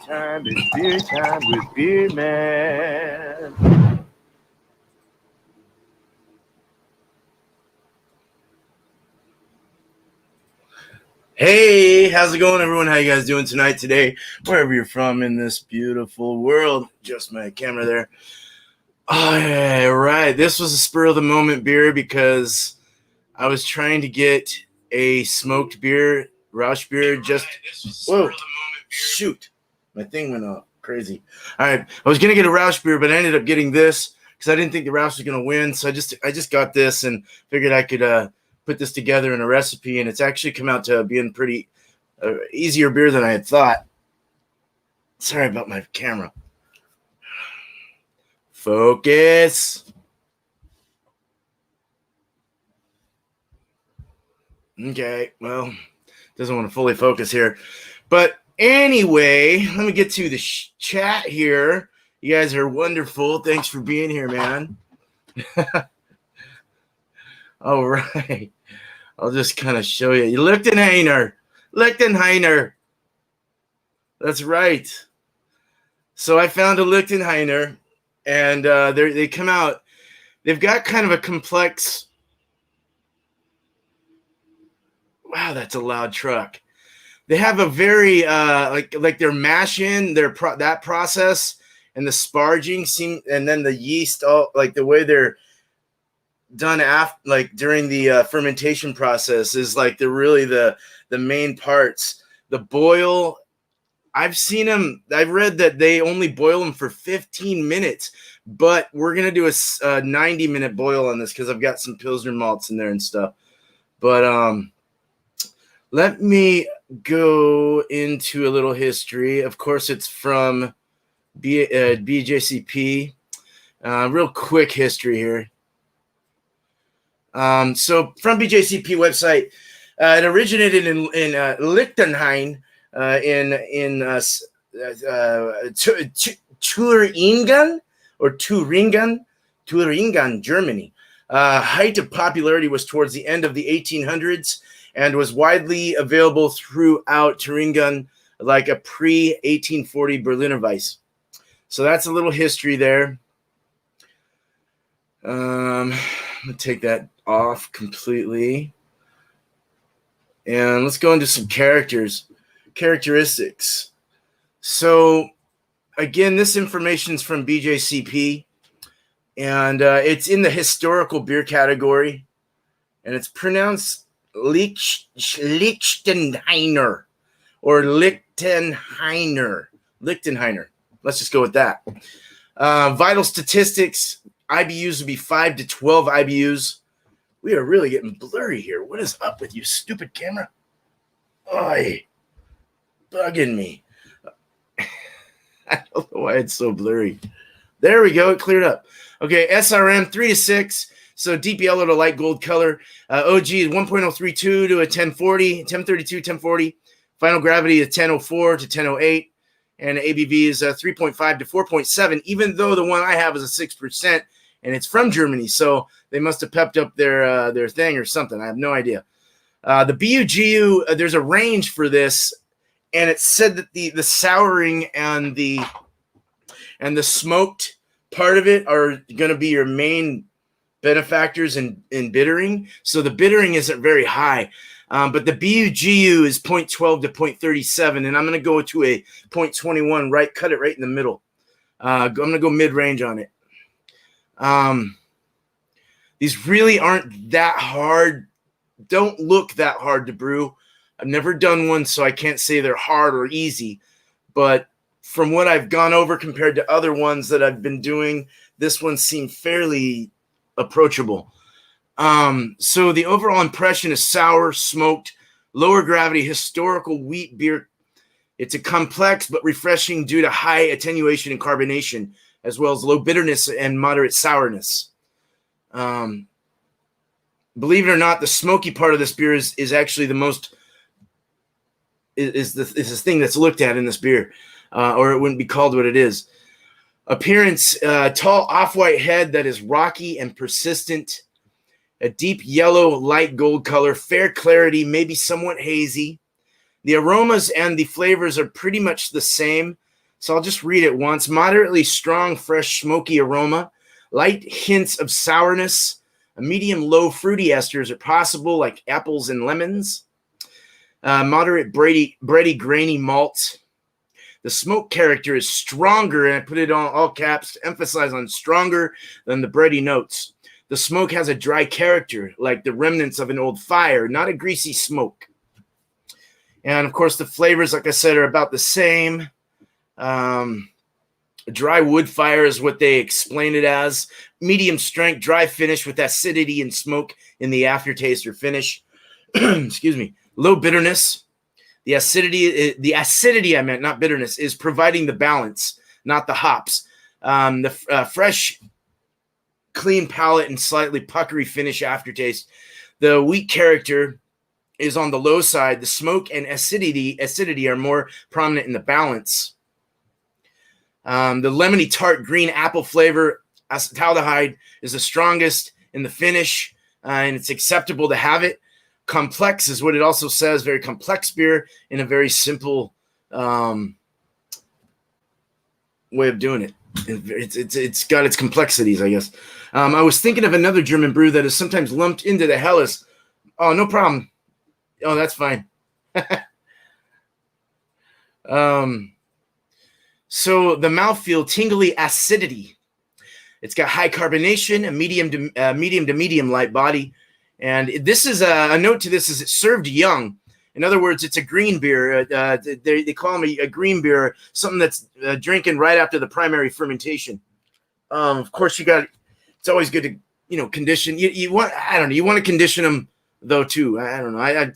time with Beer Man. Hey, how's it going, everyone? How you guys doing tonight, today, wherever you're from in this beautiful world? Just my camera there. Oh, yeah, right. This was a spur of the moment beer because I was trying to get a smoked beer, Roush beer. Whoa, shoot, my thing went off. Crazy. All right, I was gonna get a Roush beer, but I ended up getting this because I didn't think the Roush was gonna win. So I just got this and figured I could put this together in a recipe, and it's actually come out to being pretty easier beer than I had thought. Sorry about my camera. Focus. Okay, well, doesn't want to fully focus here. But anyway, let me get to the chat here. You guys are wonderful. Thanks for being here, man. All right. I'll just kind of show you. Lichtenhainer. That's right. So I found a Lichtenheiner, and they come out. They've got kind of a complex. Wow, that's a loud truck. They have a very like their mash in that process and the sparging and then the yeast, all like the way they're done after, like during the fermentation process, is like the main parts. The boil, I've read that they only boil them for 15 minutes, but we're gonna do a 90-minute boil on this because I've got some Pilsner malts in there and stuff. But let me go into a little history. Of course, it's from BJCP. Real quick history here. So from BJCP website, it originated in Lichtenheiner in Thuringen, Germany. Height of popularity was towards the end of the 1800s and was widely available throughout Thuringen, like a pre-1840 Berliner Weiss. So that's a little history there. I'm gonna take that off completely, and let's go into some characteristics. So again, this information is from BJCP, and it's in the historical beer category, and it's pronounced Lichtenheiner or Lichtenheiner. Let's just go with that. Vital statistics: IBUs would be 5 to 12 IBUs. We are really getting blurry here. What is up with you, stupid camera? Oy, bugging me. I don't know why it's so blurry. There we go. It cleared up. Okay, SRM 3 to 6. So deep yellow to light gold color. OG is 1.032 to a 1040, 1032, 1040. Final gravity is 1004 to 1008. And ABV is 3.5 to 4.7, even though the one I have is a 6%, and it's from Germany. So they must have pepped up their thing or something. I have no idea. The BUGU, there's a range for this, and it said that the souring and the smoked part of it are going to be your main benefactors in bittering. So the bittering isn't very high, but the BUGU is 0.12 to 0.37, and I'm going to go to a 0.21, right? Cut it right in the middle. I'm going to go mid-range on it. These really aren't that hard. Don't look that hard to brew. I've never done one, so I can't say they're hard or easy, but from what I've gone over compared to other ones that I've been doing, this one seemed fairly approachable. So the overall impression is sour, smoked, lower gravity, historical wheat beer. It's a complex but refreshing due to high attenuation and carbonation, as well as low bitterness and moderate sourness. Believe it or not, the smoky part of this beer is actually the most is this thing that's looked at in this beer, or it wouldn't be called what it is. Appearance: tall off-white head that is rocky and persistent. A deep yellow, light gold color, fair clarity, maybe somewhat hazy. The aromas and the flavors are pretty much the same. So I'll just read it once. Moderately strong, fresh, smoky aroma, light hints of sourness, a medium low fruity esters are possible, like apples and lemons. Moderate bready, grainy malt. The smoke character is stronger, and I put it on all caps to emphasize on stronger than the bready notes. The smoke has a dry character, like the remnants of an old fire, not a greasy smoke. And of course, the flavors, like I said, are about the same. A dry wood fire is what they explain it as. Medium strength, dry finish with acidity and smoke in the aftertaste or finish. Excuse me. Low bitterness. The acidity I meant, not bitterness, is providing the balance, not the hops. The fresh, clean palate and slightly puckery finish aftertaste. The wheat character is on the low side. The smoke and acidity are more prominent in the balance. The lemony tart green apple flavor, acetaldehyde, is the strongest in the finish, and it's acceptable to have it. Complex is what it also says, very complex beer in a very simple way of doing it. It's got its complexities, I guess. I was thinking of another German brew that is sometimes lumped into the Helles. Oh, no problem. Oh, that's fine. So the mouthfeel, tingly acidity. It's got high carbonation, a medium to medium light body. And this is a note to this is it's served young. In other words, it's a green beer. They call them a green beer, something that's drinking right after the primary fermentation. Of course, it's always good to, condition. You want to condition them though too. I don't know. I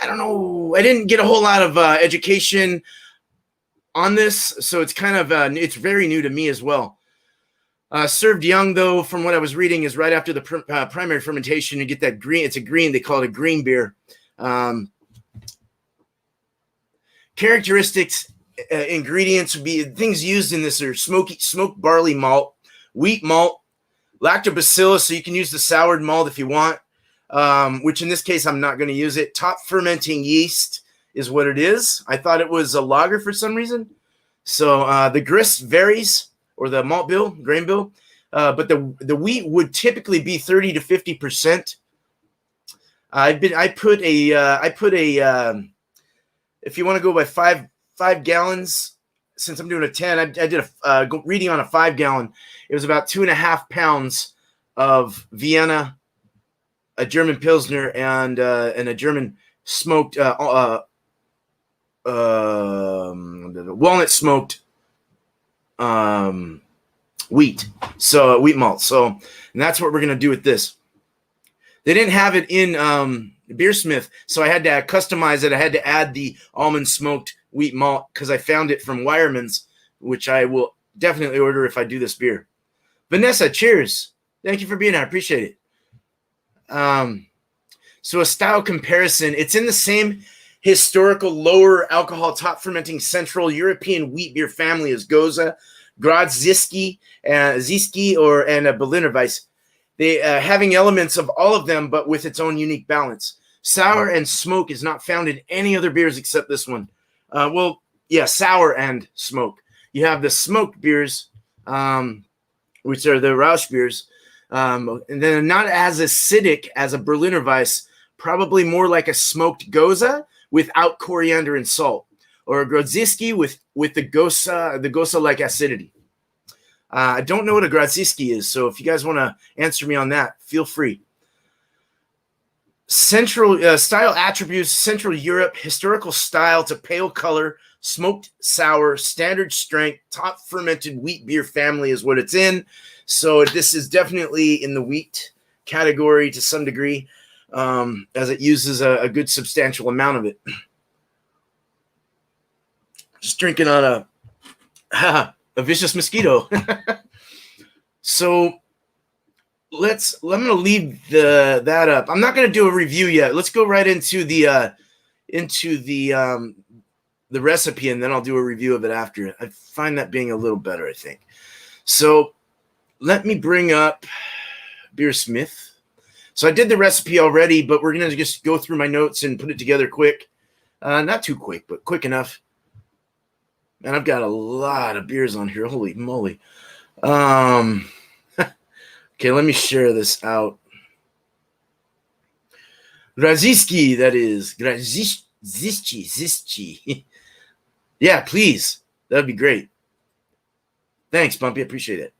don't know. I didn't get a whole lot of education on this, so it's kind of it's very new to me as well. Served young, though, from what I was reading, is right after the primary fermentation. You get that green. It's a green. They call it a green beer. Characteristics, ingredients would be things used in this are smoked barley malt, wheat malt, lactobacillus. So you can use the soured malt if you want, which in this case I'm not going to use it. Top fermenting yeast is what it is. I thought it was a lager for some reason. So the grist varies, or the malt bill, grain bill, but the wheat would typically be 30 to 50%. I put a if you want to go by five gallons, since I'm doing a 10, I did a reading on a 5 gallon. It was about 2.5 pounds of Vienna, a German Pilsner, and a German smoked walnut smoked wheat. So wheat malt. So, and that's what we're going to do with this. They didn't have it in Beersmith, so I had to customize it. I had to add the almond smoked wheat malt because I found it from Weyermann's, which I will definitely order if I do this beer. Vanessa, cheers. Thank you for being here. I appreciate it. So a style comparison. It's in the same historical lower alcohol top fermenting Central European wheat beer family as Gose, Grodziski, Ziski, and a Berliner Weiss. They having elements of all of them, but with its own unique balance. Sour and smoke is not found in any other beers except this one. Sour and smoke. You have the smoked beers, which are the Rausch beers, and then not as acidic as a Berliner Weiss, probably more like a smoked Gose without coriander and salt, or a Grodziski with the Gose-like acidity. I don't know what a Grodziski is, so if you guys want to answer me on that, feel free. Central style attributes: Central Europe, historical style to pale color, smoked sour, standard strength, top fermented wheat beer family is what it's in. So this is definitely in the wheat category to some degree, as it uses a good substantial amount of it. Just drinking on a vicious mosquito. So I'm going to leave that up. I'm not going to do a review yet. Let's go right into the recipe, and then I'll do a review of it after. I find that being a little better, I think. So let me bring up Beersmith. So I did the recipe already, but we're going to just go through my notes and put it together quick. Not too quick, but quick enough. Man, I've got a lot of beers on here. Holy moly. Okay, let me share this out. Graziski, that is. Zischi. Yeah, please. That'd be great. Thanks, Bumpy. I appreciate it.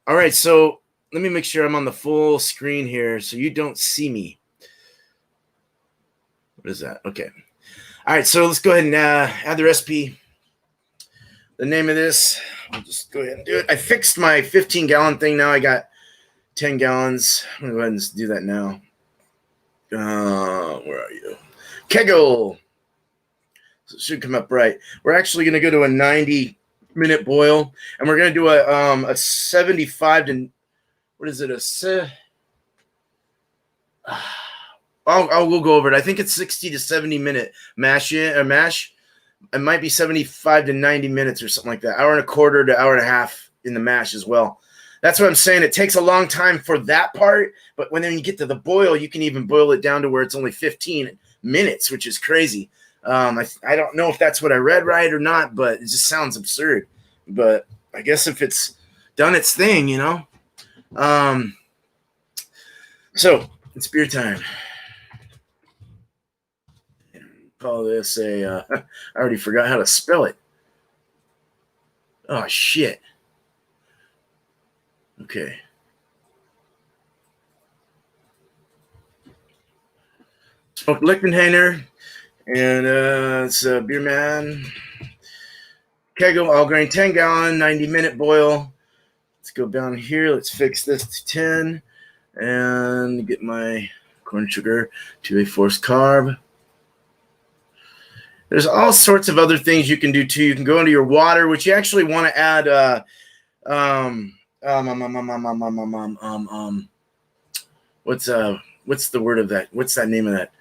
All right, so let me make sure I'm on the full screen here so you don't see me. What is that? Okay. All right, so let's go ahead and add the recipe. The name of this, I'll just go ahead and do it. I fixed my 15-gallon thing. Now I got 10 gallons. I'm going to go ahead and do that now. Where are you? Kegel. So it should come up right. We're actually going to go to a 90-minute boil, and we're going to do a 75 to, what is it? We'll go over it. I think it's 60 to 70-minute mash. It might be 75 to 90 minutes or something like that. Hour and a quarter to hour and a half in the mash as well. That's what I'm saying. It takes a long time for that part, but when then you get to the boil, you can even boil it down to where it's only 15 minutes, which is crazy. I don't know if that's what I read right or not, but it just sounds absurd. But I guess if it's done its thing, you know. So it's beer time. Call this I already forgot how to spell it. Oh, shit. Okay. Smoked Lichtenhainer, and it's a beer man. Kegel, all grain, 10-gallon, 90-minute boil. Let's go down here. Let's fix this to 10 and get my corn sugar to a forced carb. There's all sorts of other things you can do too. You can go into your water, which you actually want to add. What's the word of that? What's that name of that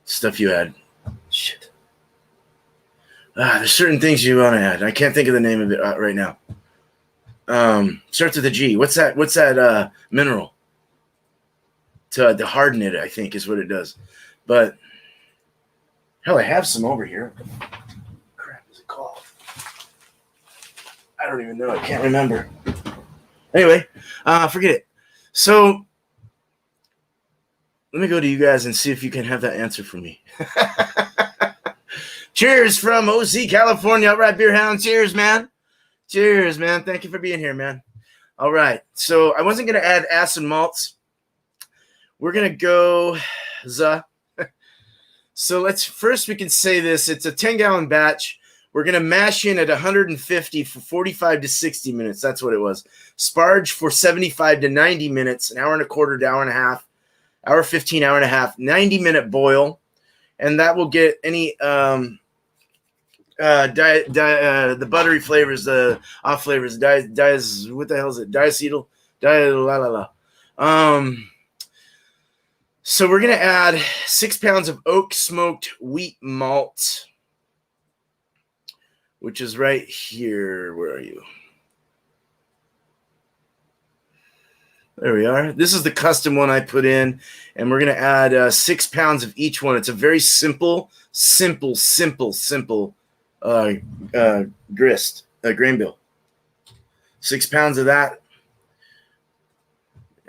stuff you add? Shit. There's certain things you want to add. I can't think of the name of it right now. Starts with a G. What's that mineral? To harden it, I think is what it does. But hell, I have some over here. Crap, is it called? I don't even know. I can't remember. Anyway, forget it. So let me go to you guys and see if you can have that answer for me. Cheers from OC, California. All right, Beer Hound. Cheers, man. Cheers, man. Thank you for being here, man. All right. So I wasn't going to add acid malts. We're going to go So we can say this. It's a 10-gallon batch. We're going to mash in at 150 for 45 to 60 minutes. That's what it was. Sparge for 75 to 90 minutes, an hour and a quarter to hour and a half, hour 15, hour and a half, 90-minute boil. And that will get any the buttery flavors, the off flavors, what the hell is it? Diacetyl, So we're going to add 6 pounds of oak smoked wheat malt, which is right here. Where are you? There we are. This is the custom one I put in, and we're going to add 6 pounds of each one. It's a very simple grist, grain bill. 6 pounds of that.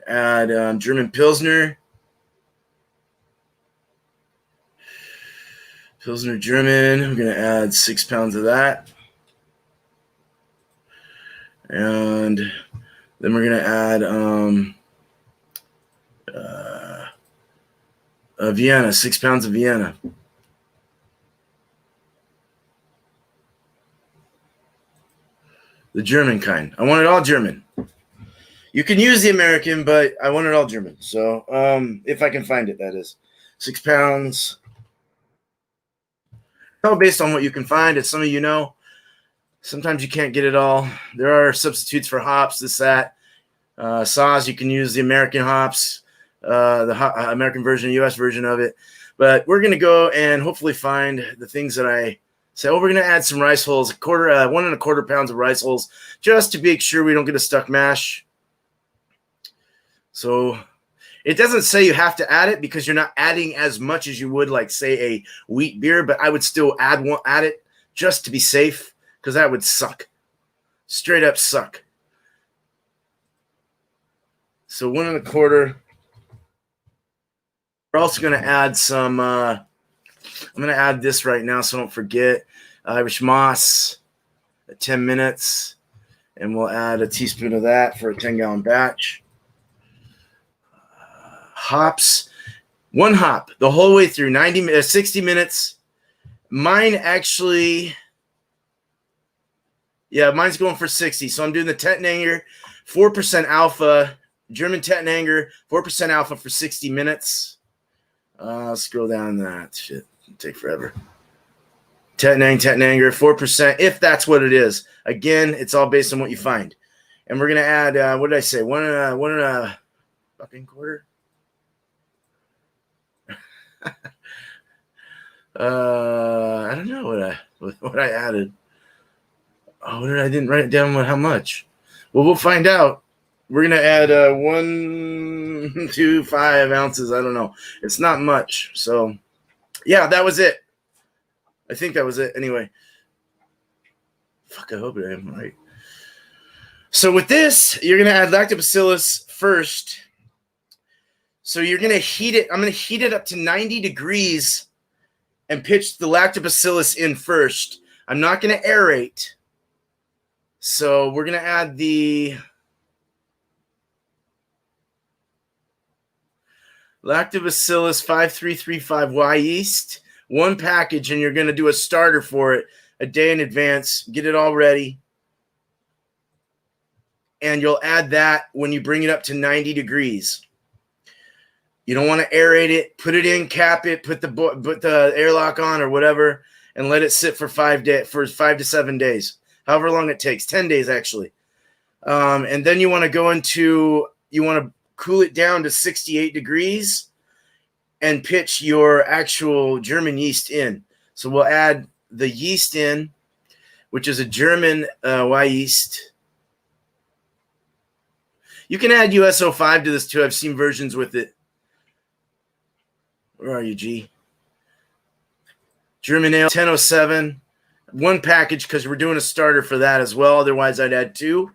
Add German Pilsner. Pilsner German. I'm going to add 6 pounds of that. And then we're going to add Vienna, 6 pounds of Vienna. The German kind. I want it all German. You can use the American, but I want it all German. So if I can find it, that is. 6 pounds. All based on what you can find. As some of you know, sometimes you can't get it all. There are substitutes for hops, this, that. Saws, you can use the American hops, the American version, U.S. version of it. But we're going to go and hopefully find the things that I say. Oh, we're going to add some rice hulls, 1 1/4 pounds of rice hulls, just to make sure we don't get a stuck mash. So it doesn't say you have to add it because you're not adding as much as you would, like, say, a wheat beer. But I would still add it just to be safe, because that would suck. Straight up suck. So 1.25. We're also going to add some, I'm going to add this right now so I don't forget. Irish moss at 10 minutes. And we'll add a teaspoon of that for a 10-gallon batch. Hops. 1 hop the whole way through, 60 minutes. Mine actually, yeah, mine's going for 60. So I'm doing the Lichtenhainer, 4% alpha, German Lichtenhainer, 4% alpha for 60 minutes. Scroll down that. Shit, it'll take forever. Lichtenhainer, 4%, if that's what it is. Again, it's all based on what you find. And we're going to add, what did I say? One and a fucking quarter? I don't know what I added. Oh, I didn't write it down how much. Well, we'll find out. We're going to add 1 to 5 ounces. I don't know. It's not much. So, yeah, that was it. I think that was it. Anyway. Fuck, I hope I am right. So with this, you're going to add lactobacillus first. So you're going to heat it. I'm going to heat it up to 90 degrees and pitch the lactobacillus in first. I'm not going to aerate. So we're going to add the Lactobacillus 5335Y yeast, 1 package, and you're going to do a starter for it a day in advance. Get it all ready. And you'll add that when you bring it up to 90 degrees. You don't want to aerate it. Put it in, cap it, put the airlock on or whatever, and let it sit for 5 to 7 days. However long it takes, 10 days actually. And then you want to cool it down to 68 degrees and pitch your actual German yeast in. So we'll add the yeast in, which is a German Y yeast. You can add US-05 to this too. I've seen versions with it. Where are you, G? German ale 1007. 1 package because we're doing a starter for that as well. Otherwise, I'd add 2.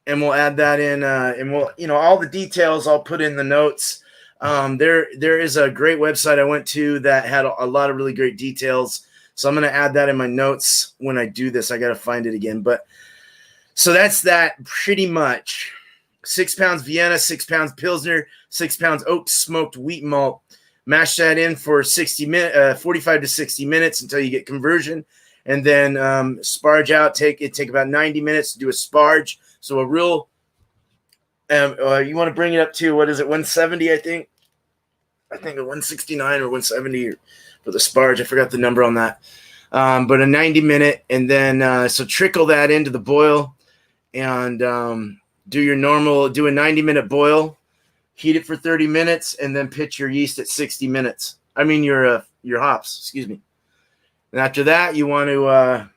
And we'll add that in, and we'll, all the details I'll put in the notes. There is a great website I went to that had a lot of really great details. So I'm going to add that in my notes when I do this. I got to find it again. But so that's that pretty much. 6 pounds Vienna, 6 pounds Pilsner, 6 pounds oak smoked wheat malt. Mash that in for 45 to 60 minutes until you get conversion. And then sparge out. Take about 90 minutes to do a sparge. So a real, you want to bring it up to, what is it, 170, I think? I think a 169 or 170 for the sparge. I forgot the number on that. But a 90-minute, and then so trickle that into the boil and do a 90-minute boil. Heat it for 30 minutes, and then pitch your yeast at 60 minutes. I mean your hops, excuse me. And after that, you want to,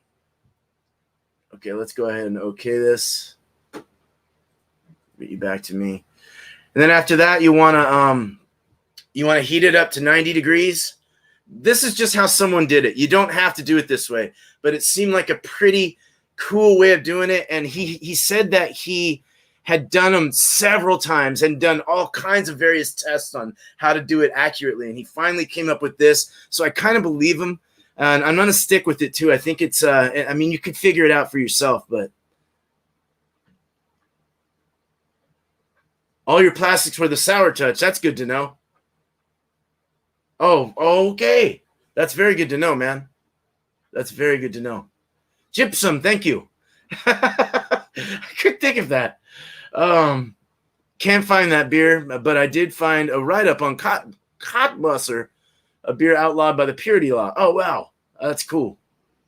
okay, let's go ahead and okay this. Get you back to me. And then after that, you want to heat it up to 90 degrees. This is just how someone did it. You don't have to do it this way, but it seemed like a pretty cool way of doing it. And he said that he had done them several times and done all kinds of various tests on how to do it accurately. And he finally came up with this. So I kind of believe him. And I'm going to stick with it too. I think it's, I mean, you could figure it out for yourself, but all your plastics were the sour touch. That's good to know. Oh, okay. That's very good to know, man. That's very good to know. Gypsum, thank you. I couldn't think of that. Can't find that beer, but I did find a write-up on Cottbusser, a beer outlawed by the purity law. Oh, wow. That's cool.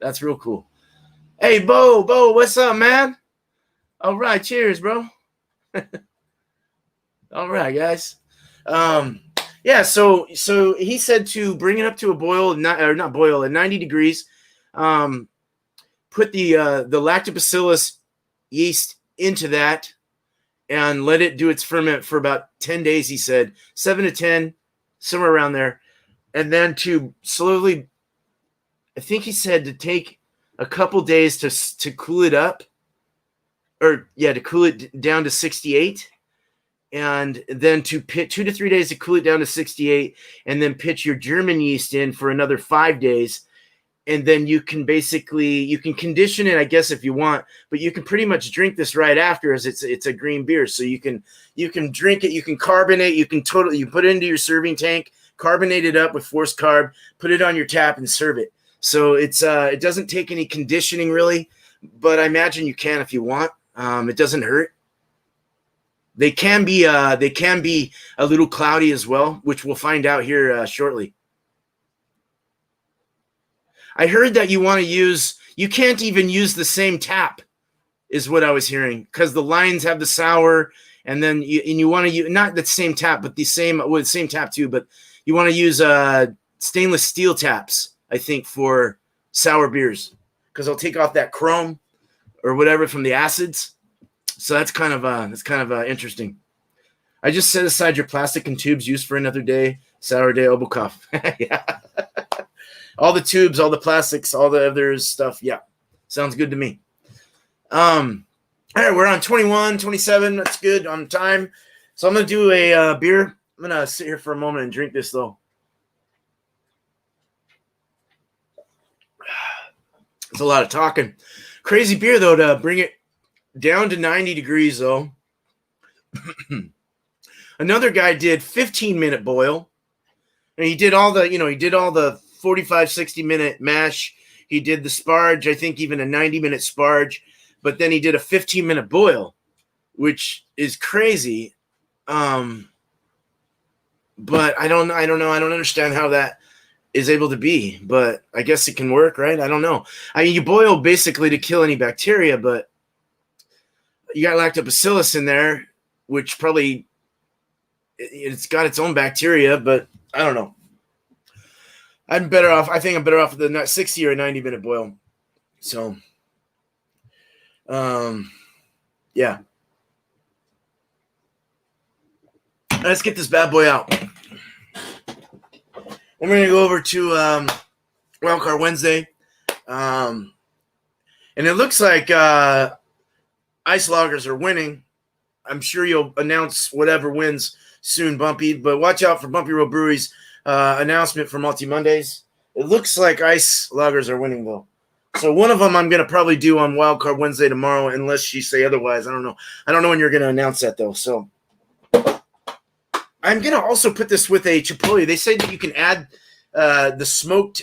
That's real cool. Hey, Bo, what's up, man? All right, cheers, bro. All right, guys. Yeah, so he said to bring it up to a boil, not boil, at 90 degrees. Put the lactobacillus yeast into that and let it do its ferment for about 10 days, he said. 7 to 10, somewhere around there. And then to slowly I think he said to take a couple days to cool it up, or to cool it down to 68, and then to pit 2 to 3 days to cool it down to 68, and then pitch your German yeast in for another 5 days. And then you can condition it, I guess, if you want, but you can pretty much drink this right after, as it's a green beer. So you can drink it, you can carbonate, you put it into your serving tank, carbonate it up with forced carb, put it on your tap and serve it. So it doesn't take any conditioning really, but I imagine you can if you want. It doesn't hurt. They can be a little cloudy as well, which we'll find out here shortly. I heard that you can't even use the same tap, is what I was hearing, because the lines have the sour, and then you want to use not the same tap, but the same tap too, but you want to use stainless steel taps, I think, for sour beers, because they'll take off that chrome or whatever from the acids. So that's kind of interesting. I just set aside your plastic and tubes used for another day. Sour day, Obukoff. Yeah. All the tubes, all the plastics, all the other stuff. Yeah. Sounds good to me. All right, we're on 21, 27. That's good on time. So I'm going to do a beer. I'm going to sit here for a moment and drink this, though. It's a lot of talking. Crazy beer, though, to bring it down to 90 degrees, though. Another guy did 15-minute boil. And he did all the 45, 60-minute mash. He did the sparge, I think even a 90-minute sparge. But then he did a 15-minute boil, which is crazy. But I don't know. I don't understand how that is able to be. But I guess it can work, right? I don't know. I mean, you boil basically to kill any bacteria, but you got lactobacillus in there, which probably it's got its own bacteria, but I don't know. I think I'm better off with the 60 or 90-minute boil. So, yeah. Let's get this bad boy out. And we're going to go over to Wildcard Wednesday. And it looks like ice lagers are winning. I'm sure you'll announce whatever wins soon, Bumpy. But watch out for Bumpy Road Brewery's announcement for Multi Mondays. It looks like ice lagers are winning, though. So one of them I'm going to probably do on Wildcard Wednesday tomorrow, unless you say otherwise. I don't know. I don't know when you're going to announce that, though. So I'm going to also put this with a Chipotle. They say that you can add the smoked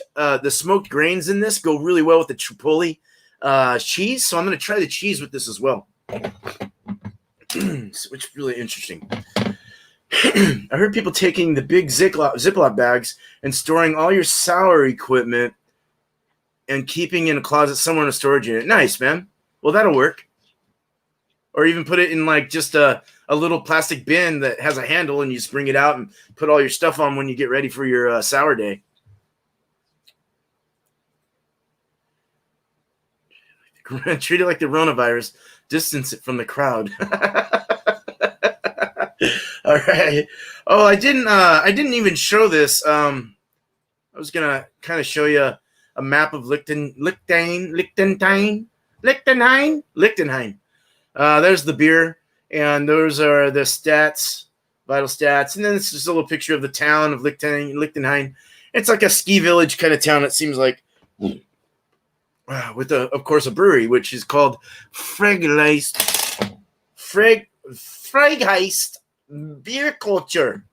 grains in this. Go really well with the Chipotle cheese. So I'm going to try the cheese with this as well, which is really interesting. I heard people taking the big Ziploc bags and storing all your sour equipment and keeping in a closet somewhere in a storage unit. Nice, man. Well, that'll work. Or even put it in like just a little plastic bin that has a handle, and you just bring it out and put all your stuff on when you get ready for your sour day. Treat it like the coronavirus. Distance it from the crowd. All right. Oh, I didn't even show this. I was gonna kind of show you a map of Lichtenheiner. There's the beer, and those are the stats, vital stats, and then it's just a little picture of the town of Lichtenheiner. It's like a ski village kind of town. It seems like, with of course a brewery, which is called Fregheist Beer Culture.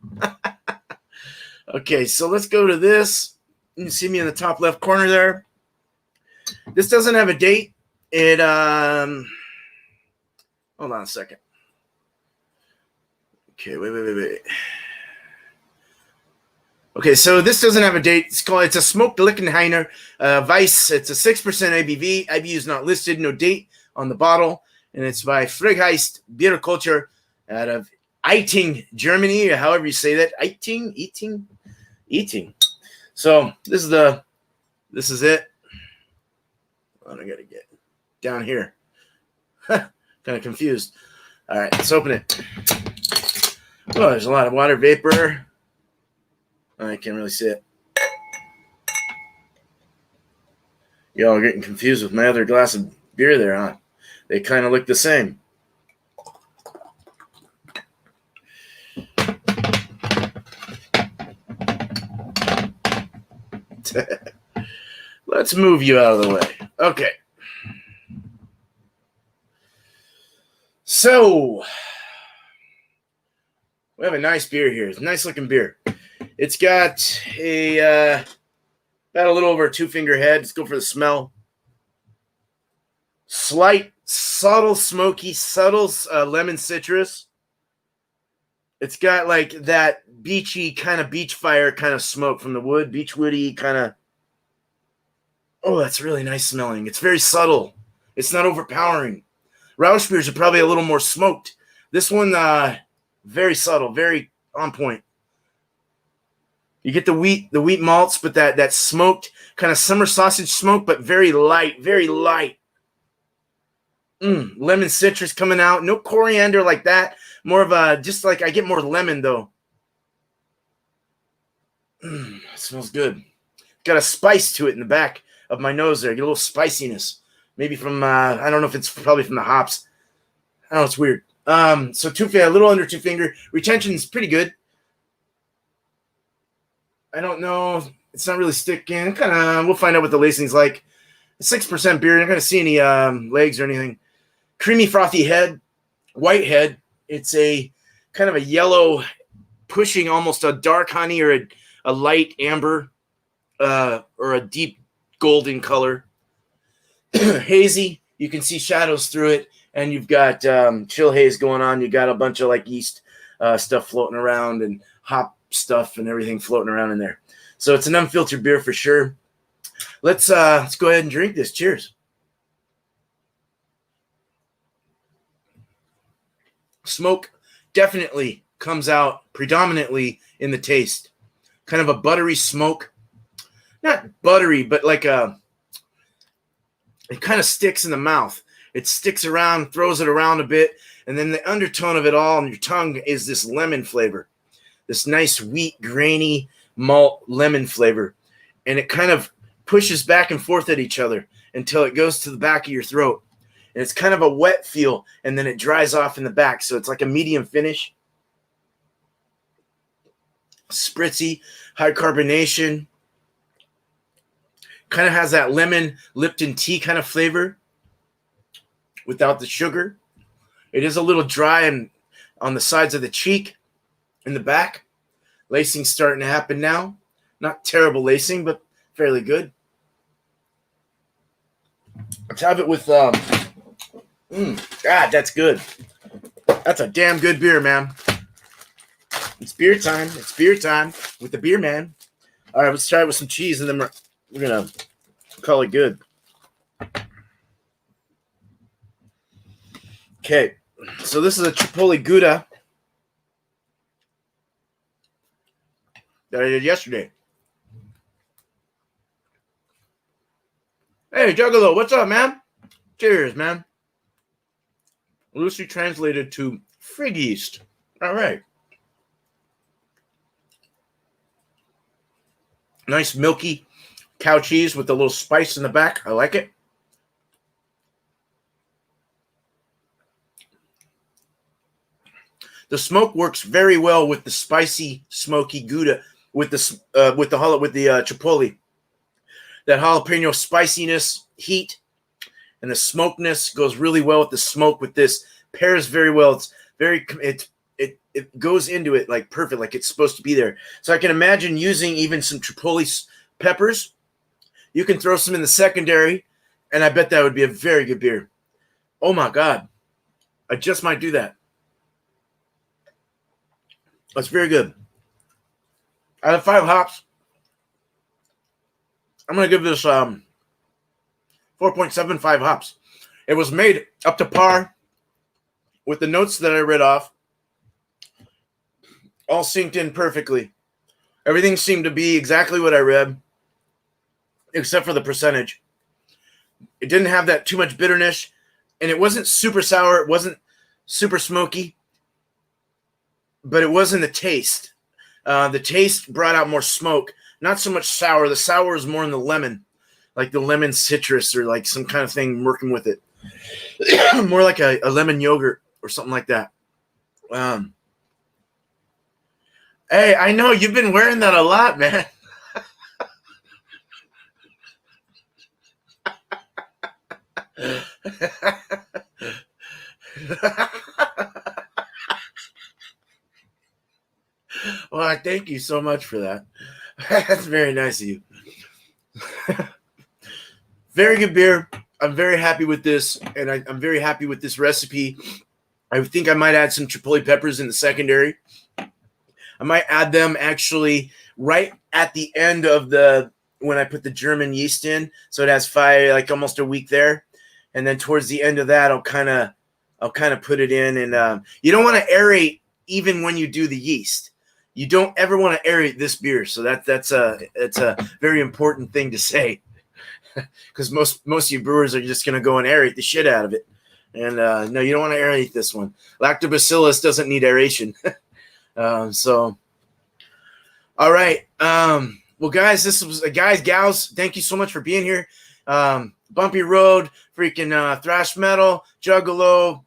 Okay, so let's go to this. You can see me in the top left corner there. This doesn't have a date. It hold on a second. Okay, wait. Okay, so this doesn't have a date. It's a smoked Lichtenheiner Weiss. It's a 6% ABV. IBU is not listed. No date on the bottle, and it's by Fregheist Beer Culture out of Eiting, Germany, or however you say that. Eiting. So this is it. I gotta get down here. Kind of confused. All right, let's open it. Oh, there's a lot of water vapor. I can't really see it. Y'all are getting confused with my other glass of beer there, huh? They kind of look the same. Let's move you out of the way. Okay. So, we have a nice beer here. It's a nice looking beer. It's got about a little over a 2-finger head. Let's go for the smell. Slight, subtle, smoky, subtle lemon citrus. It's got like that beachy kind of beach fire kind of smoke from the wood, beach woody kind of. Oh, that's really nice smelling. It's very subtle. It's not overpowering. Rausch beers are probably a little more smoked. This one, very subtle, very on point. You get the wheat malts, but that smoked kind of summer sausage smoke, but very light, very light. Lemon citrus coming out. No coriander like that. More of a, just like I get more lemon though. It smells good. Got a spice to it in the back of my nose there. Get a little spiciness. Maybe from, I don't know if it's probably from the hops. I don't know, it's weird. So a little under 2-finger. Retention is pretty good. I don't know. It's not really sticking. Kind of, we'll find out what the lacing's like. 6% beer. Not going to see any legs or anything. Creamy, frothy head. White head. It's a kind of a yellow, pushing almost a dark honey or a light amber or a deep golden color. Hazy. You can see shadows through it. And you've got chill haze going on. You got a bunch of like yeast stuff floating around and hop stuff and everything floating around in there. So it's an unfiltered beer for sure. Let's go ahead and drink this. Cheers. Smoke definitely comes out predominantly in the taste. Kind of a buttery smoke. Not buttery, but like it kind of sticks in the mouth. It sticks around, throws it around a bit, and then the undertone of it all on your tongue is this lemon flavor. This nice wheat, grainy malt lemon flavor. And it kind of pushes back and forth at each other until it goes to the back of your throat. And it's kind of a wet feel, and then it dries off in the back. So it's like a medium finish. Spritzy, high carbonation. Kind of has that lemon Lipton tea kind of flavor without the sugar. It is a little dry and on the sides of the cheek, in the back. Lacing's starting to happen now. Not terrible lacing, but fairly good. Let's have it with, God, that's good. That's a damn good beer, man. It's beer time. It's beer time with the beer man. All right, let's try it with some cheese, and then we're going to call it good. Okay, so this is a Chipotle Gouda that I did yesterday. Hey, Juggalo, what's up, man? Cheers, man. Loosely translated to frig yeast. All right. Nice milky cow cheese with a little spice in the back. I like it. The smoke works very well with the spicy, smoky Gouda with the Chipotle. That jalapeno spiciness, heat, and the smokiness goes really well with the smoke. With this pairs very well. It goes into it like perfect, like it's supposed to be there. So I can imagine using even some Chipotle peppers. You can throw some in the secondary, and I bet that would be a very good beer. Oh my God, I just might do that. That's very good. Out of 5 hops, I'm going to give this 4.75 hops. It was made up to par with the notes that I read off. All synced in perfectly. Everything seemed to be exactly what I read, except for the percentage. It didn't have that too much bitterness, and it wasn't super sour. It wasn't super smoky. But it was in the taste. The taste brought out more smoke. Not so much sour. The sour is more in the lemon. like the lemon citrus or like some kind of thing working with it. More like a lemon yogurt or something like that. Hey, I know you've been wearing that a lot, man. Well, thank you so much for that. That's very nice of you. Very good beer. I'm very happy with this, and I'm very happy with this recipe. I think I might add some chipotle peppers in the secondary. I might add them actually right at the end of when I put the German yeast in, so it has like almost a week there, and then towards the end of that, I'll kind of put it in, and you don't want to aerate even when you do the yeast. You don't ever want to aerate this beer, so that's a very important thing to say, because most of you brewers are just going to go and aerate the shit out of it, and no, you don't want to aerate this one. Lactobacillus doesn't need aeration. So, all right. Well, guys, this was gals. Thank you so much for being here. Bumpy Road, freaking thrash metal, Juggalo,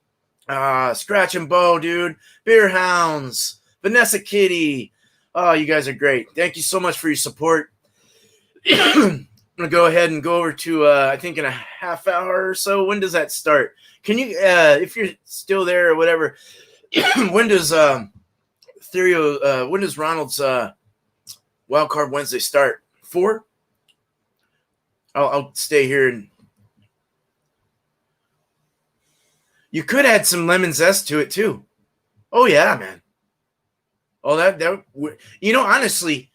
Scratch and Bow, dude, Beer Hounds, Vanessa Kitty. Oh, you guys are great. Thank you so much for your support. I'm gonna go ahead and go over to I think in a half hour or so. When does that start? Can you, if you're still there or whatever, when does Theriot, when does Ronald's Wildcard Wednesday start? 4? I'll stay here, and you could add some lemon zest to it too. Oh yeah, man. Oh, that you know, honestly,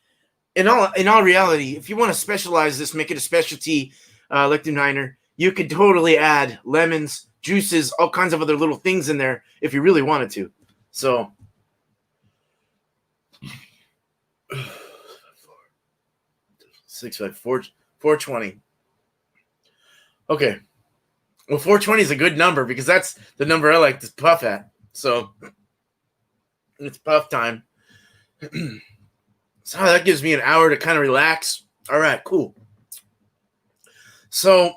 in all reality, if you want to specialize this, make it a specialty Lichtenheiner, you could totally add lemons, juices, all kinds of other little things in there if you really wanted to. So 420. Okay. Well, 420 is a good number because that's the number I like to puff at. So it's puff time. So that gives me an hour to kind of relax. All right, cool. So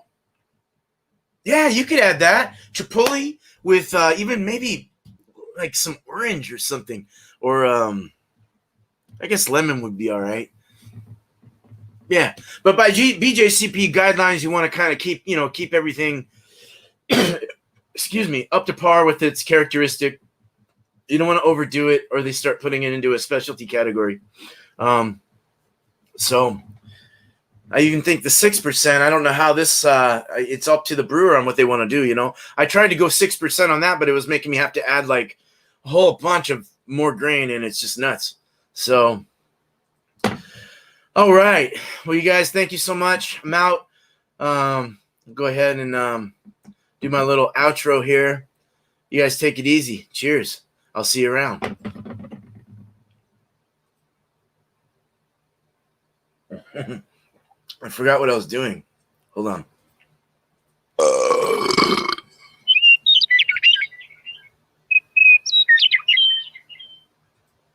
yeah, you could add that chipotle with even maybe like some orange or something, or I guess lemon would be all right. Yeah, but by BJCP guidelines, you want to kind of keep everything, excuse me, up to par with its characteristic. You don't want to overdo it, or they start putting it into a specialty category. So I even think the 6%. I don't know how this. It's up to the brewer on what they want to do. You know, I tried to go 6% on that, but it was making me have to add like a whole bunch of more grain, and it's just nuts. So. All right. Well, you guys, thank you so much. I'm out. Go ahead and do my little outro here. You guys take it easy. Cheers. I'll see you around. I forgot what I was doing. Hold on.